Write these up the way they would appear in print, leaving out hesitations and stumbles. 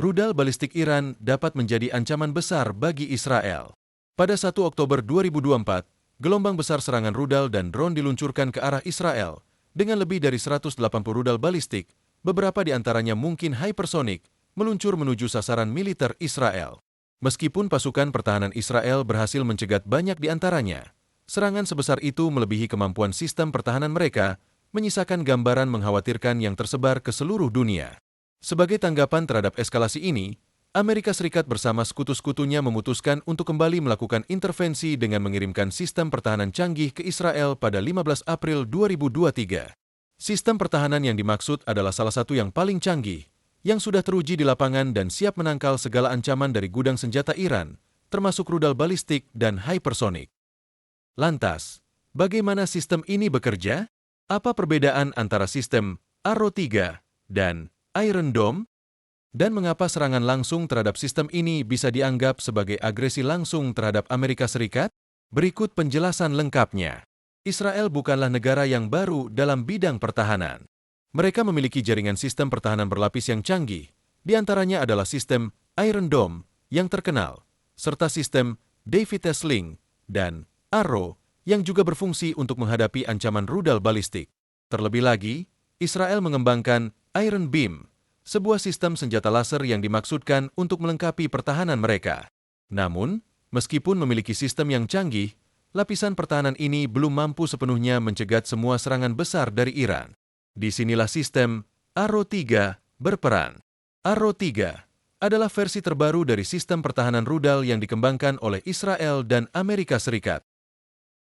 Rudal balistik Iran dapat menjadi ancaman besar bagi Israel. Pada 1 Oktober 2024, gelombang besar serangan rudal dan drone diluncurkan ke arah Israel dengan lebih dari 180 rudal balistik, beberapa di antaranya mungkin hypersonik, meluncur menuju sasaran militer Israel. Meskipun pasukan pertahanan Israel berhasil mencegat banyak di antaranya, serangan sebesar itu melebihi kemampuan sistem pertahanan mereka, menyisakan gambaran mengkhawatirkan yang tersebar ke seluruh dunia. Sebagai tanggapan terhadap eskalasi ini, Amerika Serikat bersama sekutu-sekutunya memutuskan untuk kembali melakukan intervensi dengan mengirimkan sistem pertahanan canggih ke Israel pada 15 April 2023. Sistem pertahanan yang dimaksud adalah salah satu yang paling canggih, yang sudah teruji di lapangan dan siap menangkal segala ancaman dari gudang senjata Iran, termasuk rudal balistik dan hypersonik. Lantas, bagaimana sistem ini bekerja? Apa perbedaan antara sistem Arrow 3 dan Iron Dome? Dan mengapa serangan langsung terhadap sistem ini bisa dianggap sebagai agresi langsung terhadap Amerika Serikat? Berikut penjelasan lengkapnya. Israel bukanlah negara yang baru dalam bidang pertahanan. Mereka memiliki jaringan sistem pertahanan berlapis yang canggih, di antaranya adalah sistem Iron Dome yang terkenal, serta sistem David's Sling dan Arrow yang juga berfungsi untuk menghadapi ancaman rudal balistik. Terlebih lagi, Israel mengembangkan Iron Beam, sebuah sistem senjata laser yang dimaksudkan untuk melengkapi pertahanan mereka. Namun, meskipun memiliki sistem yang canggih, lapisan pertahanan ini belum mampu sepenuhnya mencegat semua serangan besar dari Iran. Disinilah sistem Arrow 3 berperan. Arrow 3 adalah versi terbaru dari sistem pertahanan rudal yang dikembangkan oleh Israel dan Amerika Serikat.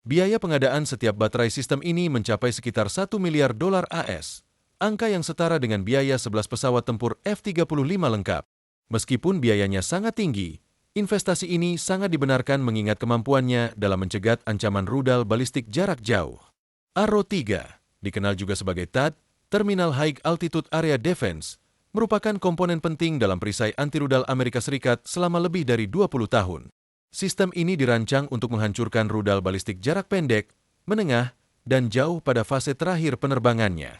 Biaya pengadaan setiap baterai sistem ini mencapai sekitar $1 miliar AS, angka yang setara dengan biaya 11 pesawat tempur F-35 lengkap. Meskipun biayanya sangat tinggi, investasi ini sangat dibenarkan mengingat kemampuannya dalam mencegat ancaman rudal balistik jarak jauh. Arrow 3, dikenal juga sebagai THAAD, Terminal High Altitude Area Defense, merupakan komponen penting dalam perisai anti-rudal Amerika Serikat selama lebih dari 20 tahun. Sistem ini dirancang untuk menghancurkan rudal balistik jarak pendek, menengah, dan jauh pada fase terakhir penerbangannya.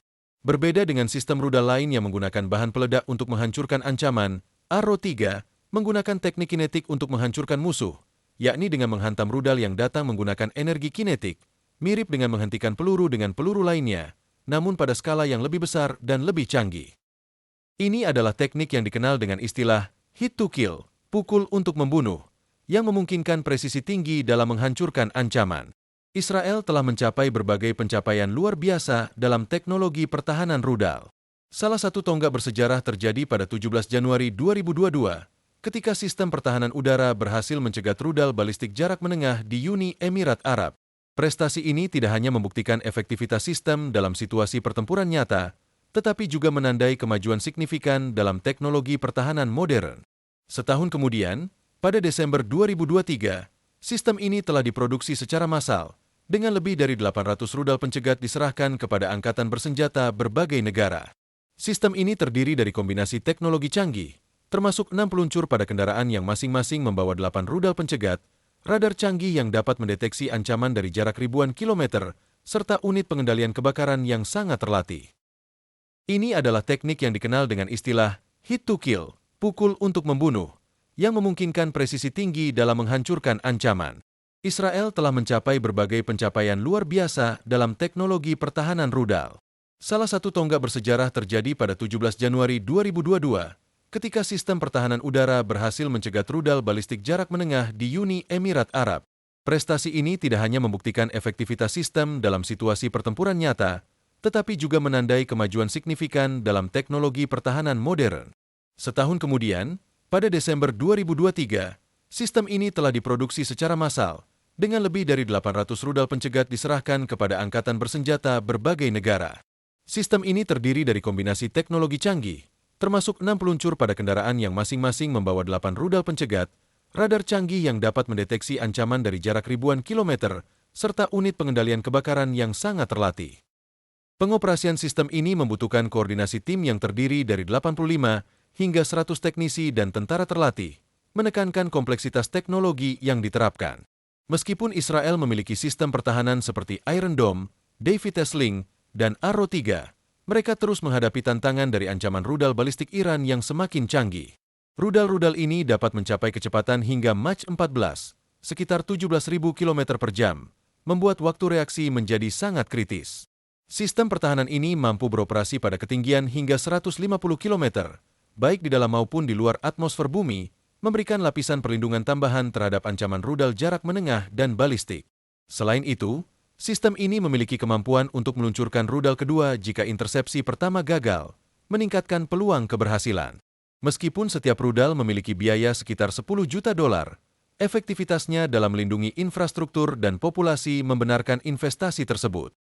Berbeda dengan sistem rudal lain yang menggunakan bahan peledak untuk menghancurkan ancaman, Arrow 3 menggunakan teknik kinetik untuk menghancurkan musuh, yakni dengan menghantam rudal yang datang menggunakan energi kinetik, mirip dengan menghentikan peluru dengan peluru lainnya, namun pada skala yang lebih besar dan lebih canggih. Ini adalah teknik yang dikenal dengan istilah hit to kill, pukul untuk membunuh, yang memungkinkan presisi tinggi dalam menghancurkan ancaman. Israel telah mencapai berbagai pencapaian luar biasa dalam teknologi pertahanan rudal. Salah satu tonggak bersejarah terjadi pada 17 Januari 2022, ketika sistem pertahanan udara berhasil mencegat rudal balistik jarak menengah di Uni Emirat Arab. Prestasi ini tidak hanya membuktikan efektivitas sistem dalam situasi pertempuran nyata, tetapi juga menandai kemajuan signifikan dalam teknologi pertahanan modern. Setahun kemudian, pada Desember 2023, sistem ini telah diproduksi secara massal, dengan lebih dari 800 rudal pencegat diserahkan kepada angkatan bersenjata berbagai negara. Sistem ini terdiri dari kombinasi teknologi canggih, termasuk 6 peluncur pada kendaraan yang masing-masing membawa 8 rudal pencegat, radar canggih yang dapat mendeteksi ancaman dari jarak ribuan kilometer, serta unit pengendalian kebakaran yang sangat terlatih. Ini adalah teknik yang dikenal dengan istilah hit to kill, pukul untuk membunuh, yang memungkinkan presisi tinggi dalam menghancurkan ancaman. Israel telah mencapai berbagai pencapaian luar biasa dalam teknologi pertahanan rudal. Salah satu tonggak bersejarah terjadi pada 17 Januari 2022, ketika sistem pertahanan udara berhasil mencegat rudal balistik jarak menengah di Uni Emirat Arab. Prestasi ini tidak hanya membuktikan efektivitas sistem dalam situasi pertempuran nyata, tetapi juga menandai kemajuan signifikan dalam teknologi pertahanan modern. Setahun kemudian, pada Desember 2023, sistem ini telah diproduksi secara massal, dengan lebih dari 800 rudal pencegat diserahkan kepada angkatan bersenjata berbagai negara. Sistem ini terdiri dari kombinasi teknologi canggih, termasuk 6 peluncur pada kendaraan yang masing-masing membawa 8 rudal pencegat, radar canggih yang dapat mendeteksi ancaman dari jarak ribuan kilometer, serta unit pengendalian kebakaran yang sangat terlatih. Pengoperasian sistem ini membutuhkan koordinasi tim yang terdiri dari 85 hingga 100 teknisi dan tentara terlatih, menekankan kompleksitas teknologi yang diterapkan. Meskipun Israel memiliki sistem pertahanan seperti Iron Dome, David's Sling, dan Arrow 3, mereka terus menghadapi tantangan dari ancaman rudal balistik Iran yang semakin canggih. Rudal-rudal ini dapat mencapai kecepatan hingga Mach 14, sekitar 17.000 km per jam, membuat waktu reaksi menjadi sangat kritis. Sistem pertahanan ini mampu beroperasi pada ketinggian hingga 150 km, baik di dalam maupun di luar atmosfer bumi, memberikan lapisan perlindungan tambahan terhadap ancaman rudal jarak menengah dan balistik. Selain itu, sistem ini memiliki kemampuan untuk meluncurkan rudal kedua jika intersepsi pertama gagal, meningkatkan peluang keberhasilan. Meskipun setiap rudal memiliki biaya sekitar 10 juta dolar, efektivitasnya dalam melindungi infrastruktur dan populasi membenarkan investasi tersebut.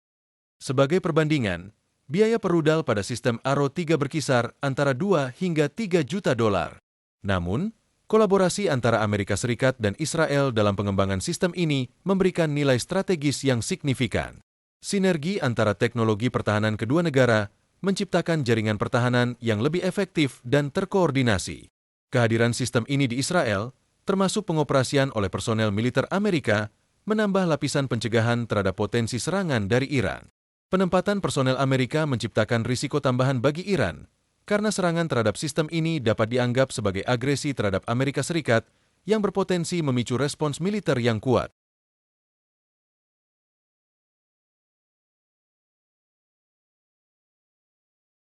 Sebagai perbandingan, biaya per rudal pada sistem Arrow 3 berkisar antara 2 hingga 3 juta dolar. Namun, kolaborasi antara Amerika Serikat dan Israel dalam pengembangan sistem ini memberikan nilai strategis yang signifikan. Sinergi antara teknologi pertahanan kedua negara menciptakan jaringan pertahanan yang lebih efektif dan terkoordinasi. Kehadiran sistem ini di Israel, termasuk pengoperasian oleh personel militer Amerika, menambah lapisan pencegahan terhadap potensi serangan dari Iran. Penempatan personel Amerika menciptakan risiko tambahan bagi Iran, karena serangan terhadap sistem ini dapat dianggap sebagai agresi terhadap Amerika Serikat yang berpotensi memicu respons militer yang kuat.